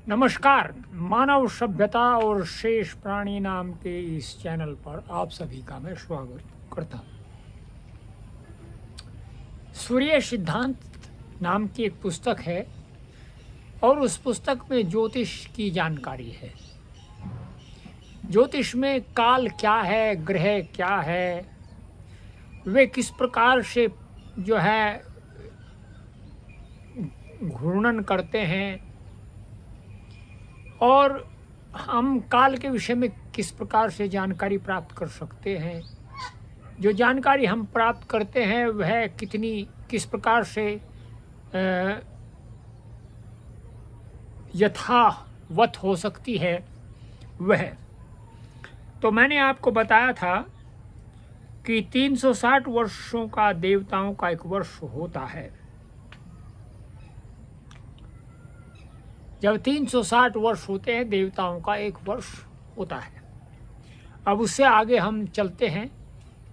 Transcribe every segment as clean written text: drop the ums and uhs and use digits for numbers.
नमस्कार। मानव सभ्यता और शेष प्राणी नाम के इस चैनल पर आप सभी का मैं स्वागत करता हूँ। सूर्य सिद्धांत नाम की एक पुस्तक है और उस पुस्तक में ज्योतिष की जानकारी है। ज्योतिष में काल क्या है, ग्रह क्या है, वे किस प्रकार से जो है घूर्णन करते हैं और हम काल के विषय में किस प्रकार से जानकारी प्राप्त कर सकते हैं। जो जानकारी हम प्राप्त करते हैं वह किस प्रकार से यथावत हो सकती है वह। तो मैंने आपको बताया था कि 360 वर्षों का देवताओं का एक वर्ष होता है। जब 360 वर्ष होते हैं देवताओं का एक वर्ष होता है। अब उससे आगे हम चलते हैं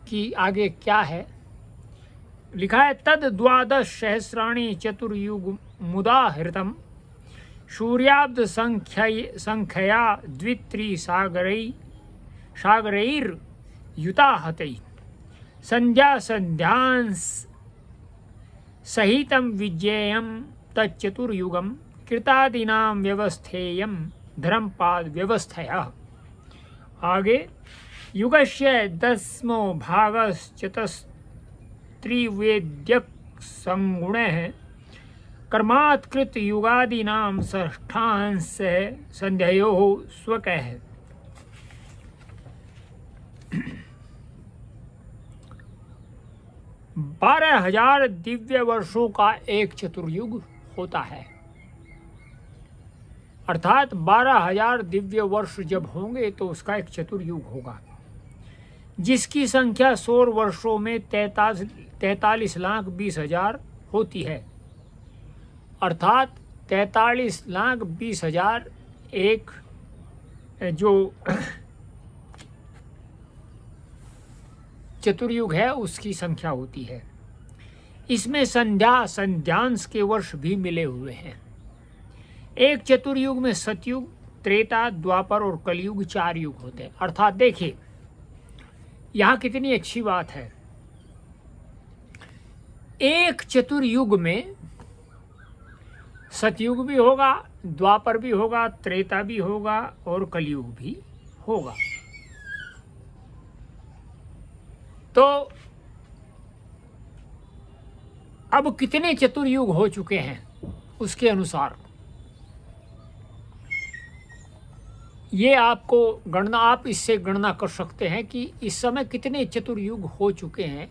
कि आगे क्या है। लिखा है तद 12 सहस्राणि चतुर्युग मुदाहृतम सूर्याब्द संख्यया द्वित्री सागरैर युताहतै संध्या संध्यांस सहितं विज्ञेयं तच्चतुर्युगम कृतादीनां व्यवस्थेयं धर्मपाद व्यवस्थया। आगे युगस्य 10मो भागश्चतस्त्रिवेद्यक संगुणः कर्मात्कृत युगादीनां षष्ठांश संध्यायोः स्वकः। 12,000 दिव्य वर्षों का एक चतुर्युग होता है। अर्थात 12,000 दिव्य वर्ष जब होंगे तो उसका एक चतुर्युग होगा, जिसकी संख्या 100 वर्षों में 43,20,000 होती है। अर्थात 43,20,000 एक जो चतुर्युग है उसकी संख्या होती है। इसमें संध्यांश के वर्ष भी मिले हुए हैं। एक चतुर्युग में सतयुग, त्रेता, द्वापर और कलयुग 4 युग होते हैं। अर्थात देखिए यहाँ कितनी अच्छी बात है। एक चतुर्युग में सतयुग भी होगा, द्वापर भी होगा, त्रेता भी होगा और कलयुग भी होगा। तो अब कितने चतुर्युग हो चुके हैं उसके अनुसार ये आपको गणना, आप इससे गणना कर सकते हैं कि इस समय कितने चतुर्युग हो चुके हैं।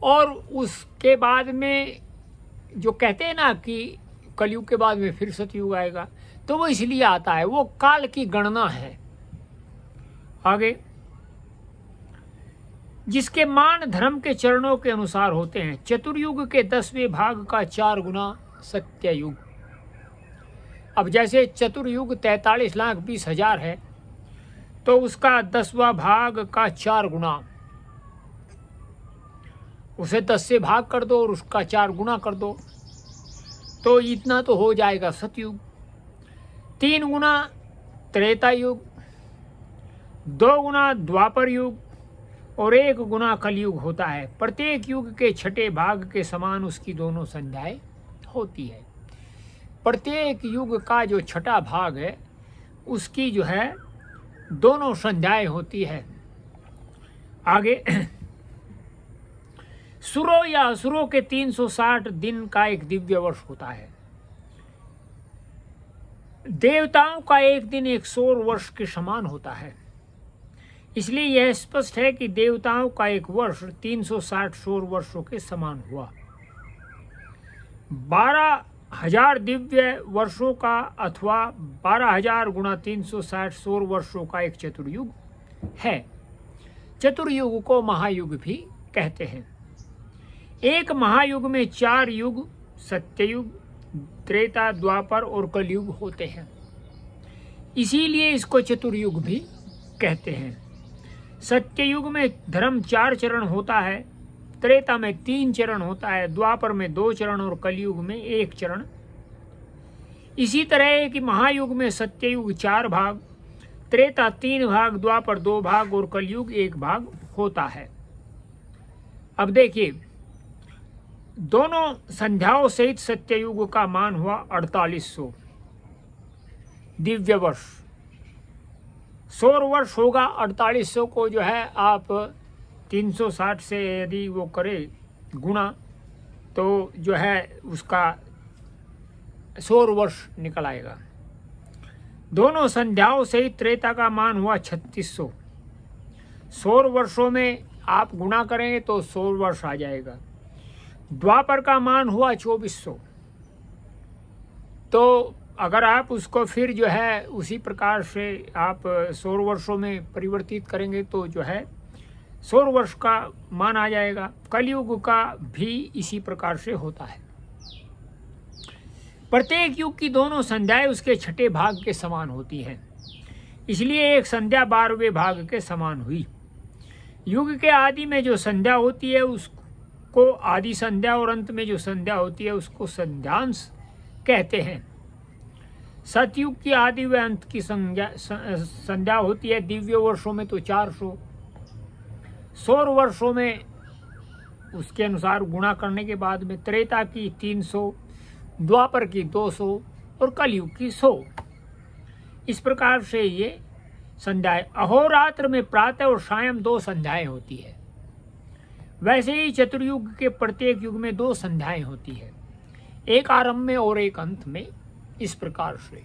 और उसके बाद में जो कहते हैं ना कि कलयुग के बाद में फिर सतयुग आएगा, तो वो इसलिए आता है, वो काल की गणना है। आगे जिसके मान धर्म के चरणों के अनुसार होते हैं। चतुर्युग के 10वें भाग का 4 गुना सत्ययुग। अब जैसे चतुर्युग 43,20,000 है तो उसका 10वां भाग का 4 गुना, उसे 10 से भाग कर दो और उसका 4 गुना कर दो तो इतना तो हो जाएगा सतयुग। 3 गुना त्रेता युग, 2 गुना द्वापर युग और 1 गुना कलयुग होता है। प्रत्येक युग के छठे भाग के समान उसकी दोनों संध्याएं होती है। प्रत्येक युग का जो छठा भाग है उसकी जो है दोनों संध्याएं होती है। आगे सुरों या असुरों के 360 दिन का एक दिव्य वर्ष होता है। देवताओं का एक दिन 100 वर्ष के समान होता है। इसलिए यह स्पष्ट है कि देवताओं का एक वर्ष 360 वर्षों के समान हुआ। 12,000 दिव्य वर्षों का अथवा 12,000 गुणा 360 वर्षों का एक चतुर्युग है। चतुर्युग को महायुग भी कहते हैं। एक महायुग में 4 युग सत्ययुग, त्रेता, द्वापर और कलयुग होते हैं। इसीलिए इसको चतुर्युग भी कहते हैं। सत्ययुग में धर्म 4 चरण होता है, त्रेता में 3 चरण होता है, द्वापर में 2 चरण और कलयुग में 1 चरण इसी तरह है कि महायुग में सत्ययुग 4 भाग, त्रेता 3 भाग, द्वापर 2 भाग और कलयुग 1 भाग होता है। अब देखिए, दोनों संध्याओं सहित सत्ययुग का मान हुआ 4800 दिव्य वर्ष। सौर वर्ष होगा 4800 को जो है आप 360 से यदि वो करे गुणा तो जो है उसका सौर वर्ष निकल आएगा। दोनों संध्याओं सहित त्रेता का मान हुआ 3600। सौर वर्षों में आप गुणा करेंगे तो सौर वर्ष आ जाएगा। द्वापर का मान हुआ 2400। तो अगर आप उसको फिर जो है उसी प्रकार से आप सौर वर्षों में परिवर्तित करेंगे तो जो है सौर वर्ष का मान आ जाएगा। कलयुग का भी इसी प्रकार से होता है। प्रत्येक युग की दोनों संध्याएं उसके छठे भाग के समान होती हैं, इसलिए एक संध्या 12वें भाग के समान हुई। युग के आदि में जो संध्या होती है उसको आदि संध्या और अंत में जो संध्या होती है उसको संध्यांश कहते हैं। सतयुग की आदि व अंत की संध्या होती है दिव्य वर्षों में तो 400, सौर वर्षों में उसके अनुसार गुणा करने के बाद में त्रेता की 300, द्वापर की 200 और कलयुग की 100। इस प्रकार से ये संध्याएं। अहोरात्र में प्रातः और सायं 2 संध्याएं होती है। वैसे ही चतुर्युग के प्रत्येक युग में 2 संध्याएं होती है, एक आरंभ में और एक अंत में। इस प्रकार से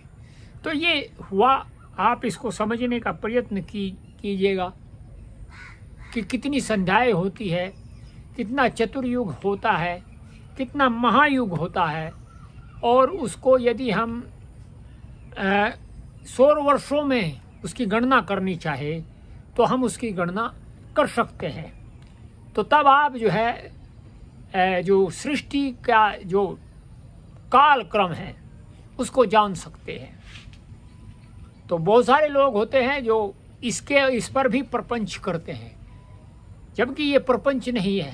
तो ये हुआ। आप इसको समझने का प्रयत्न कीजिएगा कि कितनी संध्याएं होती है, कितना चतुर्युग होता है, कितना महायुग होता है। और उसको यदि हम सौर वर्षों में उसकी गणना करनी चाहे तो हम उसकी गणना कर सकते हैं। तो तब आप जो है जो सृष्टि का जो काल क्रम है उसको जान सकते हैं। तो बहुत सारे लोग होते हैं जो इस पर भी प्रपंच करते हैं, जबकि ये प्रपंच नहीं है।